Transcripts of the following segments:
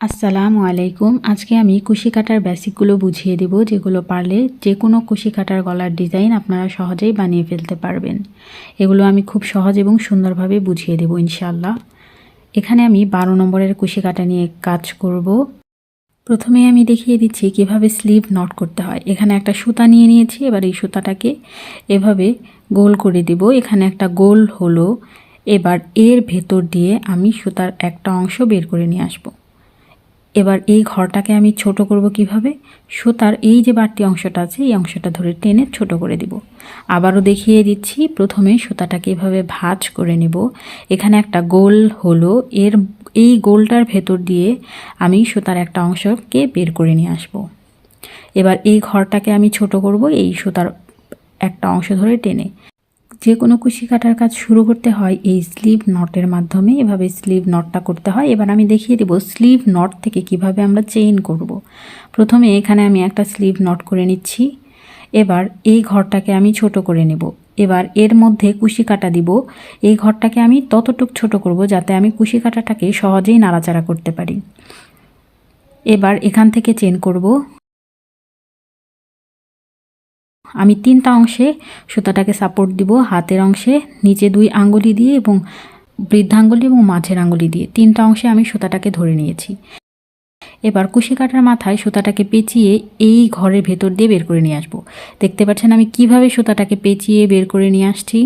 আসসালামু আলাইকুম। আজকে আমি কুশি কাটার বেসিকগুলো বুঝিয়ে দেব, যেগুলো পারলে যে কোনো কুশি কাটার গলার ডিজাইন আপনারা সহজেই বানিয়ে ফেলতে পারবেন। এগুলো আমি খুব সহজ এবং সুন্দরভাবে বুঝিয়ে দেব ইনশাআল্লাহ। এখানে আমি 12 নম্বরের কুশি কাটা নিয়ে কাজ করব। প্রথমে আমি দেখিয়ে দিচ্ছি কিভাবে স্লিভ নট করতে হয়। এখানে একটা সুতা নিয়ে নিয়েছি, এবার এই সুতাটাকে এভাবে গোল করে দেব। এখানে একটা গোল হলো, এবার এর ভেতর দিয়ে আমি সুতার একটা অংশ বের করে নিয়ে আসবো। এবার এই ঘরটাকে আমি ছোট করব কিভাবে, সুতার এই যে বাড়তি অংশটা আছে এই অংশটা ধরে টেনে ছোট করে দিব। আবারও দেখিয়ে দিচ্ছি, প্রথমে সুতাটাকে এভাবে ভাঁজ করে নেব। এখানে একটা গোল হলো, এই গোলটার ভেতর দিয়ে আমি সুতার একটা অংশকে বের করে নিয়ে আসব। এবার এই ঘরটাকে আমি ছোট করব এই সুতার একটা অংশ ধরে টেনে। যে কোনো কুশি কাটার কাজ শুরু করতে হয় এই স্লিভ নটের মাধ্যমে। এভাবে স্লিভ নটটা করতে হয়। এবার আমি দেখিয়ে দেব স্লিভ নট থেকে কিভাবে আমরা চেইন করব। প্রথমে এখানে আমি একটা স্লিভ নট করে নিচ্ছি। এবার এই ঘরটাকে আমি ছোট করে নেব। এবার এর মধ্যে কুশি কাটা দিব। এই ঘরটাকে আমি ততটুক ছোট করব যাতে আমি কুশি কাটাটাকে সহজেই নাড়াচাড়া করতে পারি। এবার এখান থেকে চেইন করব। আমি 3টা অংশে সুতাটাকে সাপোর্ট দিব। হাতের অংশে নিচে 2 আঙ্গুলি দিয়ে এবং বৃদ্ধাঙ্গুলি এবং মাঝের আঙ্গুলি দিয়ে 3টা অংশে আমি সুতাটাকে ধরে নিয়েছি। এবার কুশি কাটার মাথায় সুতাটাকে পেঁচিয়ে এই ঘরের ভেতর দিয়ে বের করে নিয়ে আসব। দেখতে পাচ্ছেন আমি কিভাবে সুতাটাকে পেঁচিয়ে বের করে নিয়ে আসছি।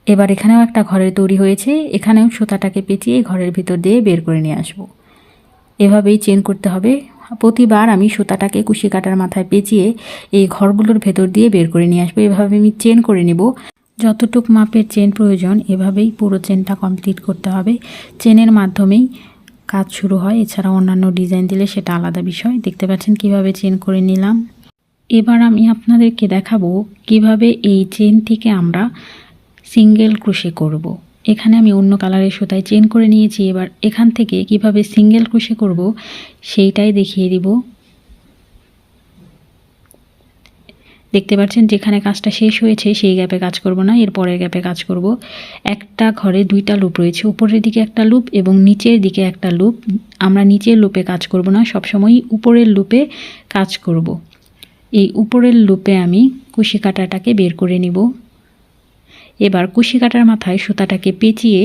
এবার এখানেও একটা ঘরের তৈরি হয়েছে, এখানেও সুতাটাকে পেঁচিয়ে ঘরের ভেতর দিয়ে বের করে নিয়ে আসব। এভাবেই চেন করতে হবে। প্রতিবার আমি সুতাটাকে কুশি কাটার মাথায় পেঁচিয়ে এই ঘরগুলোর ভেতর দিয়ে বের করে নিয়ে আসবো। এভাবে আমি চেন করে নেব। যতটুক মাপের চেন প্রয়োজন এভাবেই পুরো চেনটা কমপ্লিট করতে হবে। চেনের মাধ্যমেই কাজ শুরু হয়, এছাড়া অন্যান্য ডিজাইন দিলে সেটা আলাদা বিষয়। দেখতে পাচ্ছেন কিভাবে চেন করে নিলাম। এবার আমি আপনাদেরকে দেখাবো কিভাবে এই চেন থেকে আমরা সিঙ্গেল ক্রোশে করব। এখানে আমি অন্য কালারের সুতায় চেন করে নিয়েছি। এবার এখান থেকে কিভাবে সিঙ্গেল ক্রোশে করব সেইটাই দেখিয়ে দিব। দেখতে পাচ্ছেন যেখানে কাজটা শেষ হয়েছে সেই গ্যাপে কাজ করব না, এর পরের গ্যাপে কাজ করব। একটা ঘরে 2টা লুপ রয়েছে, উপরের দিকে একটা লুপ এবং নিচের দিকে একটা লুপ। আমরা নিচের লুপে কাজ করব না, সবসময়ই উপরের লুপে কাজ করব। এই উপরের লুপে আমি কুশি কাটাটাকে বের করে নিব। এবার কুশি কাটার মাথায় সুতাটাকে পেঁচিয়ে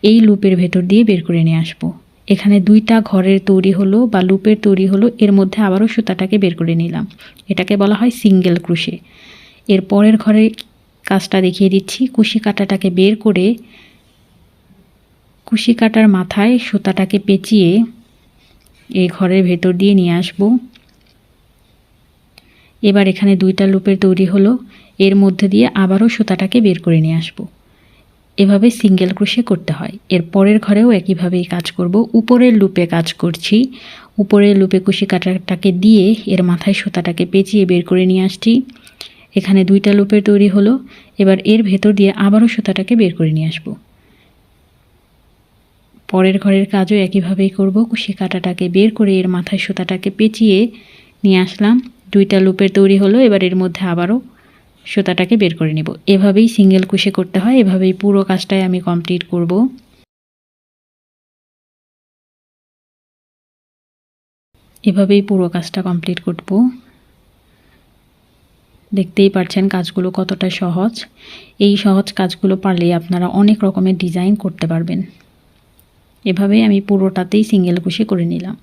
এই লুপের ভেতর দিয়ে বের করে নিয়ে আসব। এখানে 2টা ঘরের তৈরি হলো বা লুপের তৈরি হলো, এর মধ্যে আবারও সুতাটাকে বের করে নিলাম। এটাকে বলা হয় সিঙ্গেল ক্রোশে। এর পরের ঘরের কাজটা দেখিয়ে দিচ্ছি। কুশি কাটাটাকে বের করে কুশি কাটার মাথায় সুতাটাকে পেঁচিয়ে এই ঘরের ভেতর দিয়ে নিয়ে আসব। এবার এখানে 2টা লুপের তৈরি হলো, এর মধ্যে দিয়ে আবারও সুতাটাকে বের করে নিয়ে আসব। এভাবে সিঙ্গেল ক্রোশে করতে হয়। এর পরের ঘরেও একইভাবেই কাজ করব। উপরের লুপে কাজ করছি, উপরের লুপে কুশি কাটাটাকে দিয়ে এর মাথায় সুতাটাকে পেঁচিয়ে বের করে নিয়ে আসছি। এখানে 2টা লুপের তৈরি হলো, এবার এর ভেতর দিয়ে আবারও সুতাটাকে বের করে নিয়ে আসব। পরের ঘরের কাজও একইভাবেই করব। কুশি কাটাটাকে বের করে এর মাথায় সুতাটাকে পেঁচিয়ে নিয়ে আসলাম। 2টা লুপের তৈরি হলো, এবার এর মধ্যে আবারও সুতাটাকে বের করে নিব। এভাবেই সিঙ্গেল ক্রোশে করতে হয়। এভাবেই পুরো কাজটাই আমি কমপ্লিট করব। এভাবেই পুরো কাজটা কমপ্লিট করব। দেখতেই পাচ্ছেন কাজগুলো কতটা সহজ। এই সহজ কাজগুলো পারলেই আপনারা অনেক রকমের ডিজাইন করতে পারবেন। এভাবেই আমি পুরোটাতেই সিঙ্গেল ক্রোশে করে নিলাম।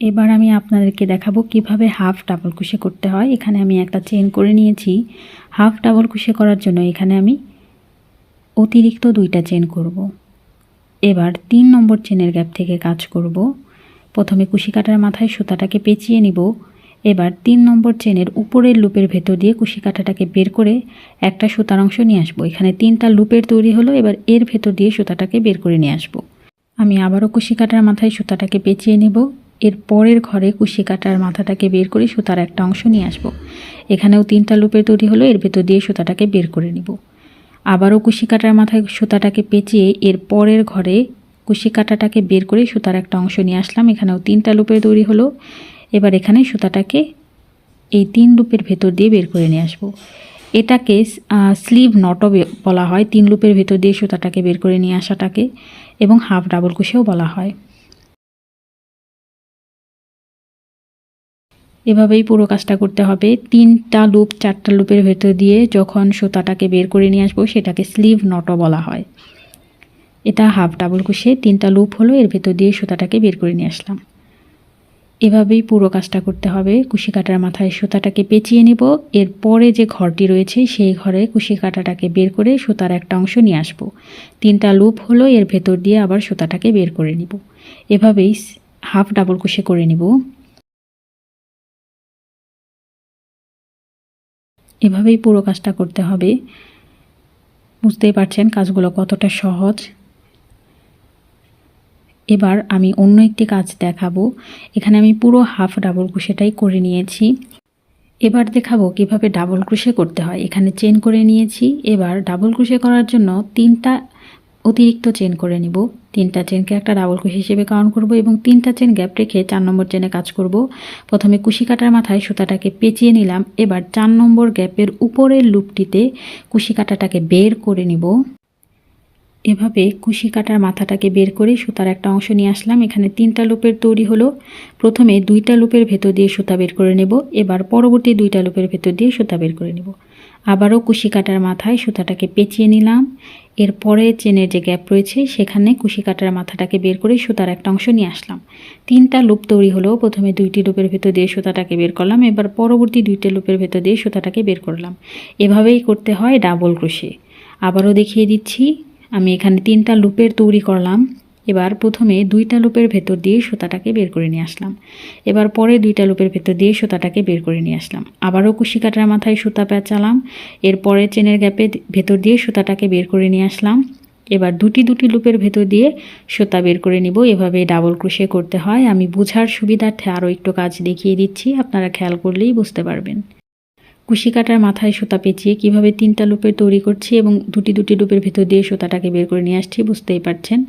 এবার আমি আপনাদেরকে দেখাবো কিভাবে হাফ ডাবল ক্রোশে করতে হয়। এখানে আমি একটা চেন করে নিয়েছি। হাফ ডাবল ক্রোশে করার জন্য এখানে আমি অতিরিক্ত 2টা চেন করব। এবার 3 নম্বর চেনের গ্যাপ থেকে কাজ করব। প্রথমে কুশি কাটার মাথায় সুতাটাকে পেঁচিয়ে নিব। এবার 3 নম্বর চেনের উপরের লুপের ভেতর দিয়ে কুশি কাটাটাকে বের করে একটা সুতার অংশ নিয়ে আসবো। এখানে 3টা লুপের তৈরি হলো, এবার এর ভেতর দিয়ে সুতাটাকে বের করে নিয়ে আসবো। আমি আবারও কুশি কাটার মাথায় সুতাটাকে পেঁচিয়ে নেব। এর পরের ঘরে কুশি কাটার মাথাটাকে বের করে সুতার একটা অংশ নিয়ে আসব। এখানেও 3টা লুপের তৈরি হলো, এর ভেতর দিয়ে সুতাটাকে বের করে নিব। আবারও কুশি কাটার মাথায় সুতাটাকে পেঁচিয়ে এর পরের ঘরে কুশি কাটাটাকে বের করে সুতার একটা অংশ নিয়ে আসলাম। এখানেও 3টা লুপের তৈরি হলো, এবার এখানে সুতাটাকে এই 3 লুপের ভেতর দিয়ে বের করে নিয়ে আসব। এটাকে স্লিভ নটও বলা হয়। 3 লুপের ভেতর দিয়ে সুতাটাকে বের করে নিয়ে আসাটাকে, এবং হাফ ডাবল ক্রোশেও বলা হয়। এভাবেই পুরো কাজটা করতে হবে। 3টা লুপ 4টা লুপের ভেতর দিয়ে যখন সুতাটাকে বের করে নিয়ে আসবো সেটাকে স্লিভ নটও বলা হয়। এটা হাফ ডাবল কুশি, 3টা লুপ হলো, এর ভেতর দিয়ে সুতাটাকে বের করে নিয়ে আসলাম। এভাবেই পুরো কাজটা করতে হবে। কুশি কাটার মাথায় সুতাটাকে পেঁচিয়ে নেব, এরপরে যে ঘরটি রয়েছে সেই ঘরে কুশি কাটাটাকে বের করে সুতার একটা অংশ নিয়ে আসব। 3টা লুপ হলো, এর ভেতর দিয়ে আবার সুতাটাকে বের করে নিব। এভাবেই হাফ ডাবল কুশি করে নিব। এভাবেই পুরো কাজটা করতে হবে। বুঝতেই পারছেন কাজগুলো কতটা সহজ। এবার আমি অন্য একটি কাজ দেখাবো। এখানে আমি পুরো হাফ ডাবল ক্রোশেটাই করে নিয়েছি। এবার দেখাবো কিভাবে ডাবল ক্রোশে করতে হয়। এখানে চেন করে নিয়েছি। এবার ডাবল ক্রোশে করার জন্য 3টা অতিরিক্ত চেন করে নিব। 3টা চেনকে একটা ডাবল ক্রোশে হিসেবে কাউন্ট করব এবং 3টা চেন গ্যাপ রেখে 4 নম্বর চেনে কাজ করব। প্রথমে কুশি কাটার মাথায় সুতাটাকে পেঁচিয়ে নিলাম। এবার 4 নম্বর গ্যাপের উপরের লুপটিতে কুশি কাটাটাকে বের করে নিব। এভাবে কুশি কাটার মাথাটাকে বের করে সুতার একটা অংশ নিয়ে আসলাম। এখানে 3টা লুপের তৈরি হলো। প্রথমে 2টা লুপের ভেতর দিয়ে সুতা বের করে নেব। এবার পরবর্তী 2টা লুপের ভেতর দিয়ে সুতা বের করে নেব। আবারও কুশি কাটার মাথায় সুতাটাকে পেঁচিয়ে নিলাম। এরপরে চেনের যে গ্যাপ রয়েছে সেখানে কুশি কাটার মাথাটাকে বের করে সুতার একটা অংশ নিয়ে আসলাম। 3টা লুপ তৈরি হলো। প্রথমে 2টি লুপের ভেতর দিয়ে সুতাটাকে বের করলাম। এবার পরবর্তী 2টা লুপের ভেতর দিয়ে সুতাটাকে বের করলাম। এভাবেই করতে হয় ডাবল ক্রোশে। আবারও দেখিয়ে দিচ্ছি। আমি এখানে 3টা লুপের তৈরি করলাম। এবার প্রথমে 2টা লুপের ভেতর দিয়ে সুতাটাকে বের করে নিয়ে আসলাম। এবার পরে 2টা লুপের ভেতর দিয়ে সুতাটাকে বের করে নিয়ে আসলাম। আবারও কুশি কাটার মাথায় সুতা পেঁচালাম। এরপরে চেনের গ্যাপের ভেতর দিয়ে সুতাটাকে বের করে নিয়ে আসলাম। এবার দুটি লুপের ভেতর দিয়ে সুতা বের করে নিব। এভাবে ডাবল ক্রোশে করতে হয়। আমি বোঝার সুবিধার্থে আরও একটু কাজ দেখিয়ে দিচ্ছি, আপনারা খেয়াল করলেই বুঝতে পারবেন। কুশি কাটার মাথায় সুতা পেঁচিয়ে কিভাবে 3টা লুপের তৈরি করছি এবং দুটি লুপের ভেতর দিয়ে সুতাটাকে বের করে নিয়ে আসছি বুঝতেই পারছেন।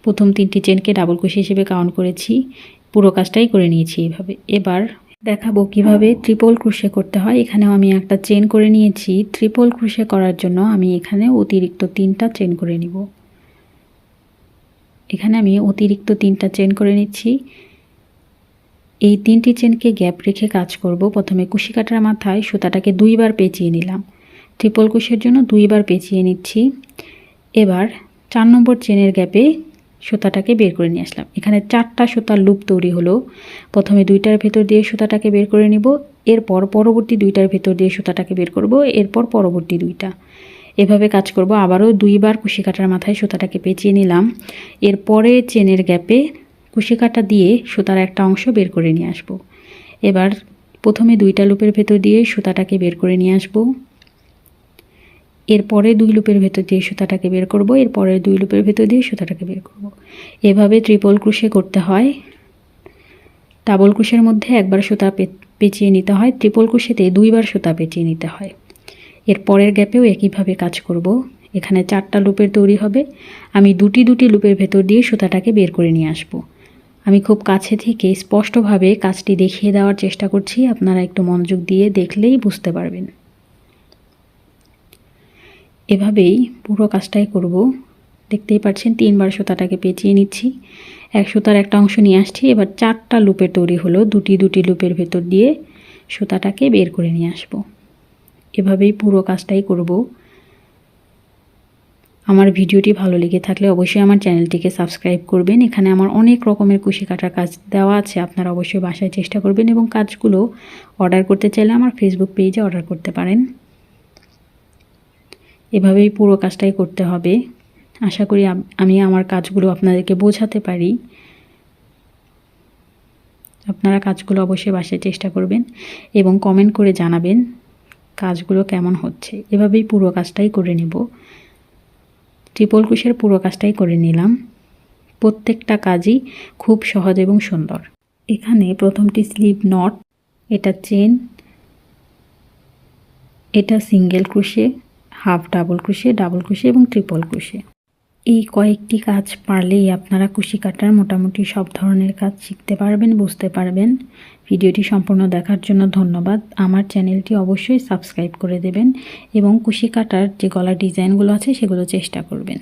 প্রথম 3টি চেনকে ডাবল ক্রোশে হিসেবে কাউন্ট করেছি, পুরো কাজটাই করে নিয়েছি এইভাবে। এবার দেখাবো কিভাবে ট্রিপল ক্রোশে করতে হয়। এখানেও আমি একটা চেন করে নিয়েছি। ট্রিপল ক্রোশে করার জন্য আমি এখানে অতিরিক্ত 3টা চেন করে নিব। এখানে আমি অতিরিক্ত 3টা চেন করে নিচ্ছি। এই 3টি চেনকে গ্যাপ রেখে কাজ করব। প্রথমে কুশি কাটার মাথায় সুতাটাকে 2বার পেঁচিয়ে নিলাম। ট্রিপল ক্রোশের জন্য 2বার পেঁচিয়ে নিচ্ছি। এবার 4 নম্বর চেনের গ্যাপে সুতাটাকে বের করে নিয়ে আসলাম। এখানে 4টা সুতার লুপ তৈরি হলো। প্রথমে 2টার ভেতর দিয়ে সুতাটাকে বের করে নিব। এরপর পরবর্তী 2টার ভেতর দিয়ে সুতাটাকে বের করব। এরপর পরবর্তী 2টা, এভাবে কাজ করব। আবারও 2বার কুশি কাটার মাথায় সুতাটাকে পেঁচিয়ে নিলাম। এরপরে চেনের গ্যাপে কুশি কাটা দিয়ে সুতার একটা অংশ বের করে নিয়ে আসব। এবার প্রথমে 2টা লুপের ভেতর দিয়ে সুতাটাকে বের করে নিয়ে আসব। এরপরে 2 লুপের ভেতর দিয়ে সুতাটাকে বের করব। এরপরে 2 লুপের ভেতর দিয়ে সুতাটাকে বের করব। এভাবে ট্রিপল ক্রোশে করতে হয়। ডাবল ক্রোশের মধ্যে একবার সুতা পেঁচিয়ে নিতে হয়, ট্রিপল ক্রোশেতে 2বার সুতা পেঁচিয়ে নিতে হয়। এর পরের গ্যাপেও একইভাবে কাজ করব। এখানে 4টা লুপের তৈরি হবে। আমি দুটি লুপের ভেতর দিয়ে সুতাটাকে বের করে নিয়ে আসব। আমি খুব কাছে থেকে স্পষ্টভাবে কাজটি দেখিয়ে দেওয়ার চেষ্টা করছি, আপনারা একটু মনোযোগ দিয়ে দেখলেই বুঝতে পারবেন। এভাবেই পুরো কাজটাই করব। দেখতেই পাচ্ছেন 3বার সুতাটাকে পেঁচিয়ে নিচ্ছি, এক সুতার একটা অংশ নিয়ে আসছি। এবার 4টা লুপের তৈরি হলো। দুটি লুপের ভেতর দিয়ে সুতাটাকে বের করে নিয়ে আসব। এভাবেই পুরো কাজটাই করব। আমার ভিডিওটি ভালো লেগে থাকলে অবশ্যই আমার চ্যানেলটিকে সাবস্ক্রাইব করবেন। এখানে আমার অনেক রকমের কুশি কাটার কাজ দেওয়া আছে, আপনারা অবশ্যই বাসায় চেষ্টা করবেন এবং কাজগুলো অর্ডার করতে চাইলে আমার ফেসবুক পেজে অর্ডার করতে পারেন। এভাবেই পুরো কাজটাই করতে হবে। আশা করি আমি আমার কাজগুলো আপনাদেরকে বোঝাতে পারি। আপনারা কাজগুলো অবশ্যই বাসায় চেষ্টা করবেন এবং কমেন্ট করে জানাবেন কাজগুলো কেমন হচ্ছে। এভাবেই পুরো কাজটাই করে নেব। ট্রিপল ক্রোশের পুরো কাজটাই করে নিলাম। প্রত্যেকটা কাজই খুব সহজ এবং সুন্দর। এখানে প্রথমটি স্লিভ নট, এটা চেন, এটা single crochet, half double crochet এবং ট্রিপল ক্রোশে। এই কয়েকটি কাজ পারলেই আপনারা কুশি কাটার মোটামুটি সব ধরনের কাজ শিখতে পারবেন, বুঝতে পারবেন। ভিডিওটি সম্পূর্ণ দেখার জন্য ধন্যবাদ। আমার চ্যানেলটি অবশ্যই সাবস্ক্রাইব করে দেবেন এবং কুশি কাটার যে গলার ডিজাইনগুলো আছে সেগুলো চেষ্টা করবেন।